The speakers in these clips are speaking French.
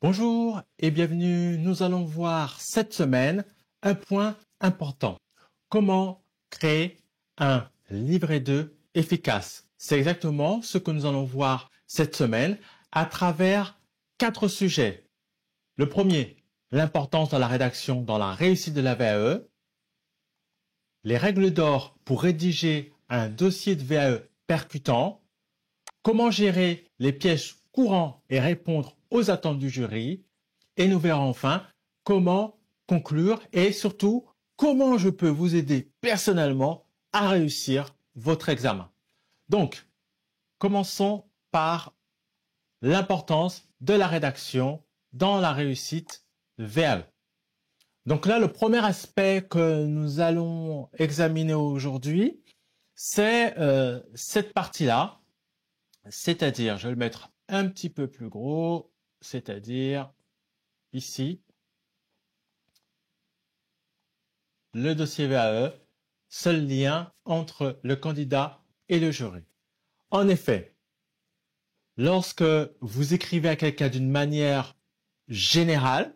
Bonjour et bienvenue. Nous allons voir cette semaine un point important. Comment créer un livret 2 efficace? C'est exactement ce que nous allons voir cette semaine à travers 4 sujets. Le premier, l'importance de la rédaction dans la réussite de la VAE. Les règles d'or pour rédiger un dossier de VAE percutant. Comment gérer les pièges courants et répondre aux attentes du jury. Et nous verrons enfin comment conclure et surtout comment je peux vous aider personnellement à réussir votre examen. Donc, commençons par l'importance de la rédaction dans la réussite VAE. Donc là, le premier aspect que nous allons examiner aujourd'hui, c'est cette partie-là, c'est-à-dire, je vais le mettre un petit peu plus gros, c'est-à-dire ici, le dossier VAE, seul lien entre le candidat et le jury. En effet, lorsque vous écrivez à quelqu'un d'une manière générale,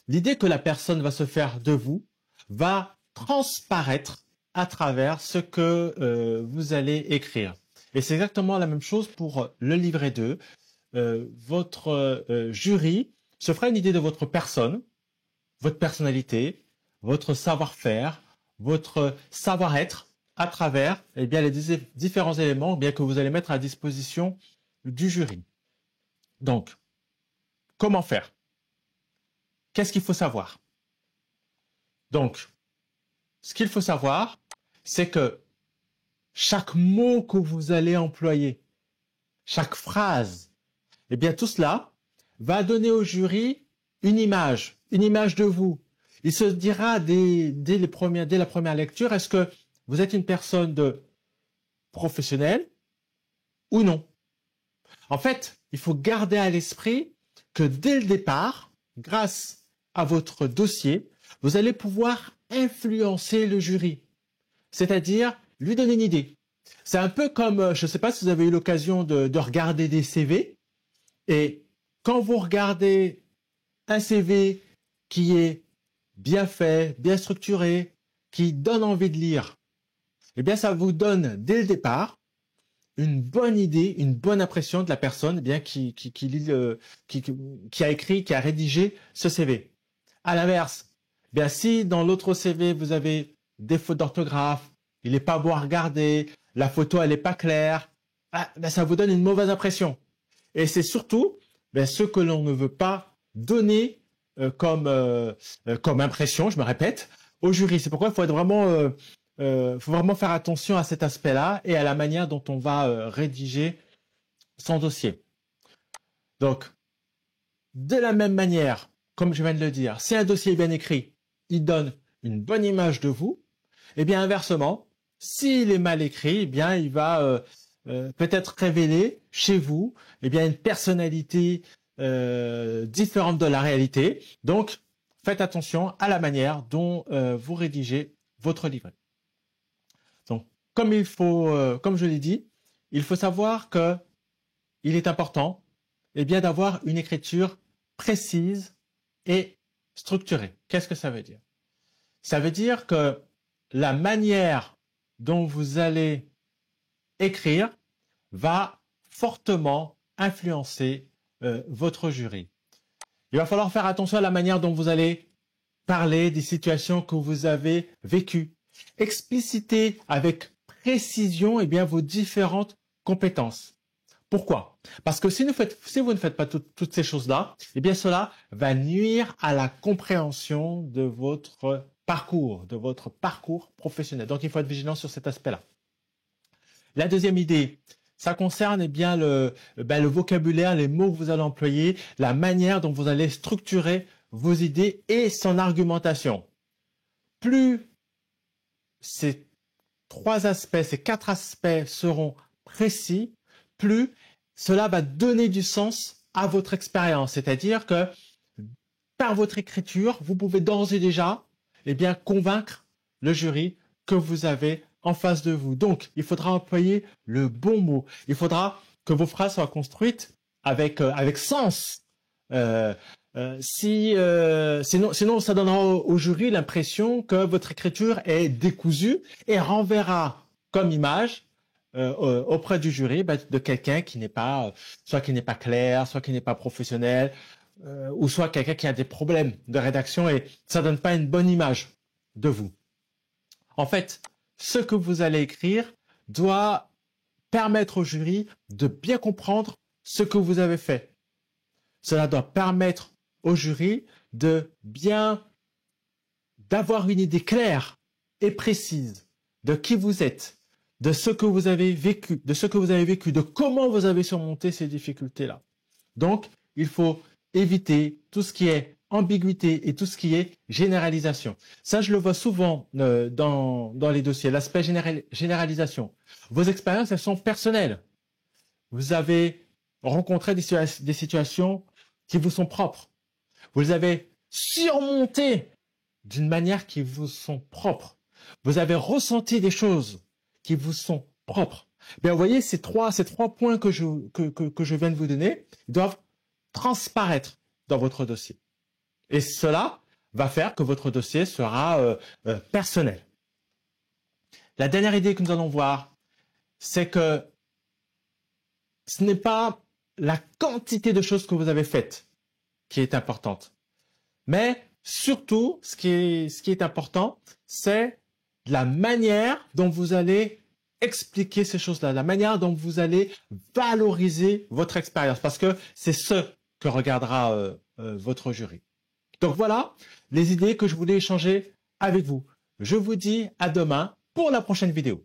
l'idée que la personne va se faire de vous va transparaître à travers ce que vous allez écrire. Et c'est exactement la même chose pour le livret 2. Votre jury se fera une idée de votre personne, votre personnalité, votre savoir-faire, votre savoir-être à travers les différents éléments que vous allez mettre à disposition du jury. Donc, comment faire? Qu'est-ce qu'il faut savoir? Donc, ce qu'il faut savoir, c'est que chaque mot que vous allez employer, chaque phrase, tout cela va donner au jury une image de vous. Il se dira dès la première lecture, est-ce que vous êtes une personne professionnelle ou non? En fait, il faut garder à l'esprit que dès le départ, grâce à votre dossier, vous allez pouvoir influencer le jury, c'est-à-dire lui donner une idée. C'est un peu comme, je ne sais pas si vous avez eu l'occasion de regarder des CV, et quand vous regardez un CV qui est bien fait, bien structuré, qui donne envie de lire, ça vous donne dès le départ une bonne idée, une bonne impression de la personne qui a écrit, qui a rédigé ce CV. À l'inverse, si dans l'autre CV vous avez des fautes d'orthographe, il n'est pas beau à regarder, la photo elle n'est pas claire, ça vous donne une mauvaise impression. Et c'est surtout ce que l'on ne veut pas donner comme impression, je me répète, au jury. C'est pourquoi il faut vraiment faire attention à cet aspect-là et à la manière dont on va rédiger son dossier. Donc, de la même manière, comme je viens de le dire, si un dossier est bien écrit, il donne une bonne image de vous. Inversement, s'il est mal écrit, il va peut-être révéler chez vous une personnalité différente de la réalité. Donc, faites attention à la manière dont vous rédigez votre livret. Donc, comme je l'ai dit, il faut savoir que il est important d'avoir une écriture précise et structurée. Qu'est-ce que ça veut dire? Ça veut dire que la manière dont vous allez écrire va fortement influencer votre jury. Il va falloir faire attention à la manière dont vous allez parler des situations que vous avez vécues. Expliciter avec précision vos différentes compétences. Pourquoi? Parce que si vous ne faites pas toutes ces choses-là, cela va nuire à la compréhension de votre parcours professionnel. Donc, il faut être vigilant sur cet aspect-là. La deuxième idée, ça concerne le vocabulaire, les mots que vous allez employer, la manière dont vous allez structurer vos idées et son argumentation. Plus ces 4 aspects seront précis, plus cela va donner du sens à votre expérience. C'est-à-dire que par votre écriture, vous pouvez d'ores et déjà convaincre le jury que vous avez en face de vous. Donc, il faudra employer le bon mot. Il faudra que vos phrases soient construites avec sens, Sinon, ça donnera au jury l'impression que votre écriture est décousue et renverra comme image auprès du jury de quelqu'un qui n'est pas, soit qui n'est pas clair, soit qui n'est pas professionnel, ou soit quelqu'un qui a des problèmes de rédaction et ça donne pas une bonne image de vous. En fait, ce que vous allez écrire doit permettre au jury de bien comprendre ce que vous avez fait. Cela doit permettre au jury d'avoir une idée claire et précise de qui vous êtes, de ce que vous avez vécu, de comment vous avez surmonté ces difficultés-là. Donc, il faut éviter tout ce qui est ambiguïté et tout ce qui est généralisation. Ça, je le vois souvent dans les dossiers, l'aspect généralisation. Vos expériences, elles sont personnelles. Vous avez rencontré des situations qui vous sont propres. Vous les avez surmontées d'une manière qui vous sont propres. Vous avez ressenti des choses qui vous sont propres. Bien, vous voyez, ces trois points que je viens de vous donner, ils doivent transparaître dans votre dossier. Et cela va faire que votre dossier sera personnel. La dernière idée que nous allons voir, c'est que ce n'est pas la quantité de choses que vous avez faites qui est importante. Mais surtout, ce qui est important, c'est la manière dont vous allez expliquer ces choses-là, la manière dont vous allez valoriser votre expérience, parce que c'est ce que regardera votre jury. Donc voilà les idées que je voulais échanger avec vous. Je vous dis à demain pour la prochaine vidéo.